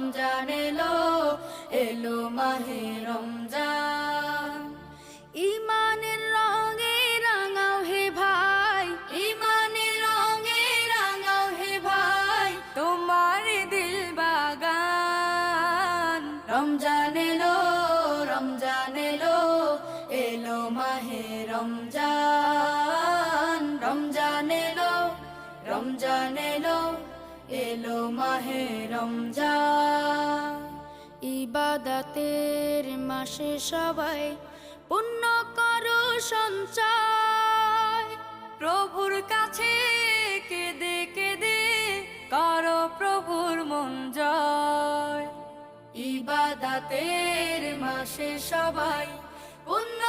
রমজান এলো, এলো মাহে রমজান। ইমানের রঙে রাঙাও হে ভাই, ইমানের রঙে রাঙাও হে ভাই, তোমার দিল বাগান। রমজান এলো, রমজান এলো, এলো মাহে রমজান। রমজান এলো, রমজান এলো, এলো মাহে রমজান। ইবাদতের মাসে সবাই পুণ্য করো সঞ্চয়, প্রভুর কাছে কেঁদে কেঁদে করো প্রভুর মন জয়। ইবাদতের মাসে সবাই পুণ্য